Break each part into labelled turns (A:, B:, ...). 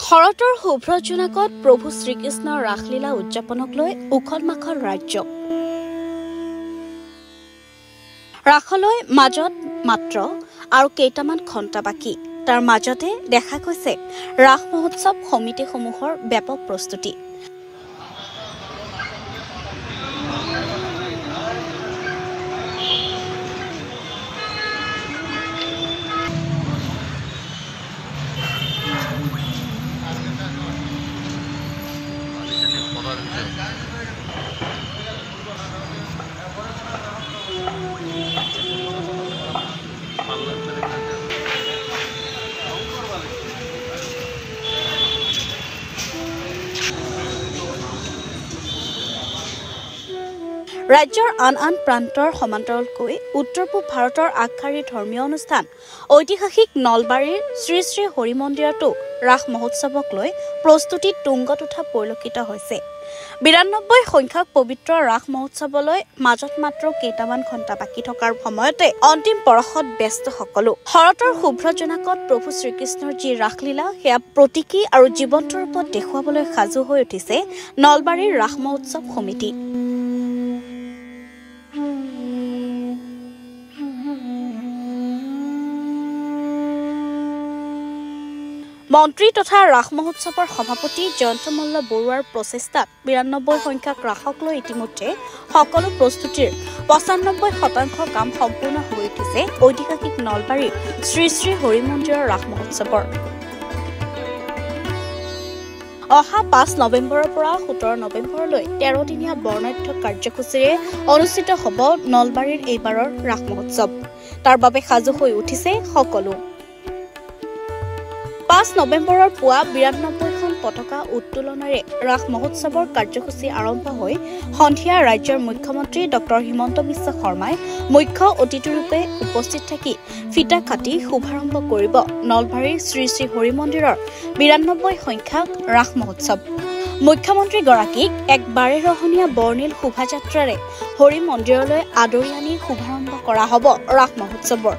A: শৰতৰ শুভ্ৰ জোনাকত প্ৰভু শ্ৰীকৃষ্ণৰ ৰাসলীলা উদযাপনক লৈ উখল মাখল ৰাজ্য। ৰাসলৈ মাজত মাত্ৰ আৰু কেইটামান ঘণ্টা বাকী। তাৰ মাজতে দেখা গৈছে ৰাস মহোৎসৱ সমিতিসমূহৰ ব্যাপক প্ৰস্তুতি। ৰাজ্যৰ আন আন প্ৰান্তৰ সমান্তৰালকৈ উত্তৰ পূব ভাৰতৰ আগশাৰীৰ ধৰ্মীয় অনুষ্ঠান ঐতিহাসিক নলবাৰীৰ শ্ৰী শ্ৰী হৰি মন্দিৰতো ৰাস মহোৎসৱক লৈ প্ৰস্তুতি তুংগত উঠা পৰিলক্ষিত হৈছে। ৯২ সংখ্যক পবিত্ৰ ৰাস মহোৎসৱলৈ মাজত মাত্ৰ কেইটামান ঘণ্টা বাকী থকাৰ সময়তে অন্তিম পৰশত ব্যস্ত সকলো। শৰতৰ শুভ্ৰ জোনাকত প্ৰভু শ্ৰীকৃষ্ণৰ যি ৰাসলীলা সেয়া প্ৰতীকী আৰু জীৱন্ত ৰূপত দেখুৱাবলৈ সাজু হৈ উঠিছে নলবাৰীৰ ৰাস মহোৎসৱ সমিতি। মন্ত্ৰী তথা ৰাস মহোৎসৱৰ সভাপতি জয়ন্ত মল্ল বৰুৱাৰ প্ৰচেষ্টাত ৯২ সংখ্যক ৰাসক লৈ ইতিমধ্যে সকলো প্ৰস্তুতিৰ ৯৫% কাম সম্পূৰ্ণ হৈ উঠিছে ঐতিহাসিক নলবাৰীৰ শ্ৰী শ্ৰী হৰি মন্দিৰৰ ৰাস মহোৎসৱৰ। অহা ৫ নৱেম্বৰৰ পৰা ১৭ নৱেম্বৰলৈ ১৩ দিনীয়া বৰ্ণাঢ্য কাৰ্যসূচীৰে অনুষ্ঠিত হ'ব নলবাৰীৰ এইবাৰৰ ৰাস মহোৎসৱ। তাৰ বাবে সাজু হৈ উঠিছে সকলো। ৫ নৱেম্বৰৰ পুৱা ৯২খন পতাকা উত্তোলনেৰে ৰাস মহোৎসৱৰ কাৰ্যসূচী আৰম্ভ হৈ সন্ধিয়া ৰাজ্যৰ মুখ্যমন্ত্ৰী ডক্টৰ হিমন্ত বিশ্ব শৰ্মাই মুখ্য অতিথিৰূপে উপস্থিত থাকি ফিতা কাটি শুভাৰম্ভ কৰিব নলবাৰীৰ শ্ৰী শ্ৰী হৰি মন্দিৰৰ ৯২ সংখ্যক ৰাস মহোৎসৱ। মুখ্যমন্ত্ৰীগৰাকীক এক বাৰেৰহণীয়া বৰ্ণিল শোভাযাত্ৰাৰে হৰি মন্দিৰলৈ আদৰি আনি শুভাৰম্ভ কৰা হ'ব ৰাস মহোৎসৱৰ।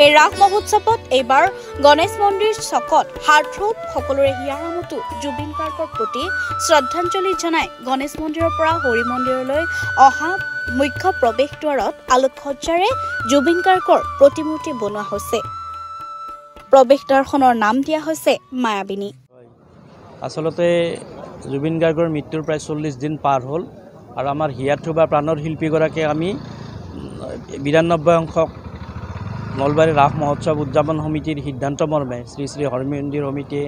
A: এই ৰাস মহোৎসৱত এইবাৰ গণেশ মন্দিৰ চকত হাৰ্টথ্ৰব সকলোৰে হিয়াৰ মতো জুবিন গাৰ্গৰ প্ৰতি শ্ৰদ্ধাঞ্জলি জনাই গণেশ মন্দিৰৰ পৰা হৰি মন্দিৰলৈ অহা মুখ্য প্ৰৱেশ দ্বাৰত আলোকসজ্জাৰে জুবিন গাৰ্গৰ প্ৰতিমূৰ্তি বনোৱা হৈছে। প্ৰৱেশ দ্বাৰখনৰ নাম দিয়া হৈছে মায়াবিনী।
B: আচলতে জুবিন গাৰ্গৰ মৃত্যুৰ প্ৰায় ৪০ দিন পাৰ হ'ল আৰু আমাৰ হিয়াৰ থোবা প্ৰাণৰ শিল্পীগৰাকীয়ে আমি ৯২ সংখ্যক নলবাৰী ৰাস মহোৎসৱ উদযাপন সমিতিৰ সিদ্ধান্ত মৰ্মে শ্ৰী শ্ৰী হৰি মন্দিৰ সমিতিয়ে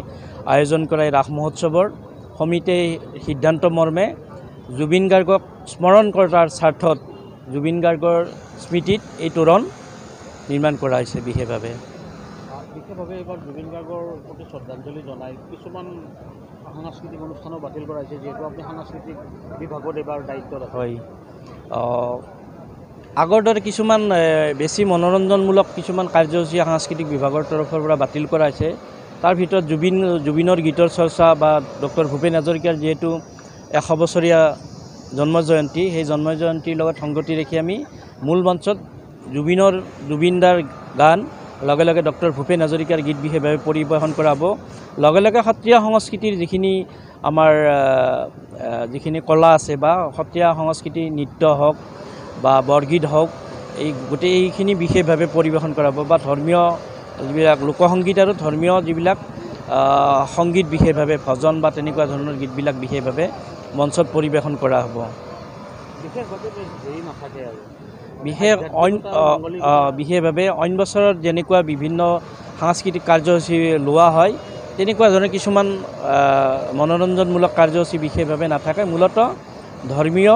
B: আয়োজন কৰা এই ৰাস মহোৎসৱৰ সমিতিৰ সিদ্ধান্ত মৰ্মে জুবিন গাৰ্গক স্মৰণ কৰাৰ স্বাৰ্থত জুবিন গাৰ্গৰ স্মৃতিত এই তোৰণ নিৰ্মাণ কৰা হৈছে। বিশেষভাৱে এইবাৰ জুবিন গাৰ্গৰ প্ৰতি শ্ৰদ্ধাঞ্জলি জনাই কিছুমান সাংস্কৃতিক অনুষ্ঠানো বাতিল কৰা হৈছে, যিহেতু আপুনি সাংস্কৃতিক বিভাগত এইবাৰ দায়িত্বত আছে। হয়, আগৰ দৰে কিছুমান বেছি মনোৰঞ্জনমূলক কিছুমান কাৰ্যসূচী সাংস্কৃতিক বিভাগৰ তৰফৰ পৰা বাতিল কৰা হৈছে। তাৰ ভিতৰত জুবিনৰ গীতৰ চৰ্চা বা ডক্টৰ ভূপেন হাজৰিকাৰ যিহেতু ১০০ বছৰীয়া জন্মজয়ন্তী, সেই জন্মজয়ন্তীৰ লগত সংগতি ৰাখি আমি মূল মঞ্চত জুবিনদাৰ গান লগে লগে ডক্টৰ ভূপেন হাজৰিকাৰ গীত বিশেষভাৱে পৰিৱেশন কৰা হ'ব। লগে লগে সত্ৰীয়া সংস্কৃতিৰ যিখিনি কলা আছে বা সত্ৰীয়া সংস্কৃতিৰ নৃত্য হওক বা বৰগীত হওক, এই গোটেইখিনি বিশেষভাৱে পৰিৱেশন কৰা হ'ব বা ধৰ্মীয় যিবিলাক লোকসংগীত আৰু ধৰ্মীয় যিবিলাক সংগীত বিশেষভাৱে ভজন বা তেনেকুৱা ধৰণৰ গীতবিলাক বিশেষভাৱে মঞ্চত পৰিৱেশন কৰা হ'ব। বিশেষভাৱে অইন বছৰত যেনেকুৱা বিভিন্ন সাংস্কৃতিক কাৰ্যসূচী লোৱা হয় তেনেকুৱা ধৰণৰ কিছুমান মনোৰঞ্জনমূলক কাৰ্যসূচী বিশেষভাৱে নাথাকে। মূলতঃ ধৰ্মীয়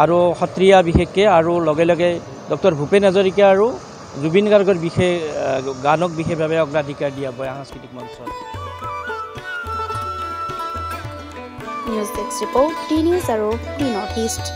B: আৰু সত্ৰীয়া বিশেষকৈ আৰু লগে লগে ডক্টৰ ভূপেন হাজৰিকা আৰু জুবিন গাৰ্গৰ গানক বিশেষভাৱে অগ্ৰাধিকাৰ দিয়া হয় সাংস্কৃতিক মঞ্চত।
A: News desk report, T news আৰু টি নৰ্থ ইষ্ট।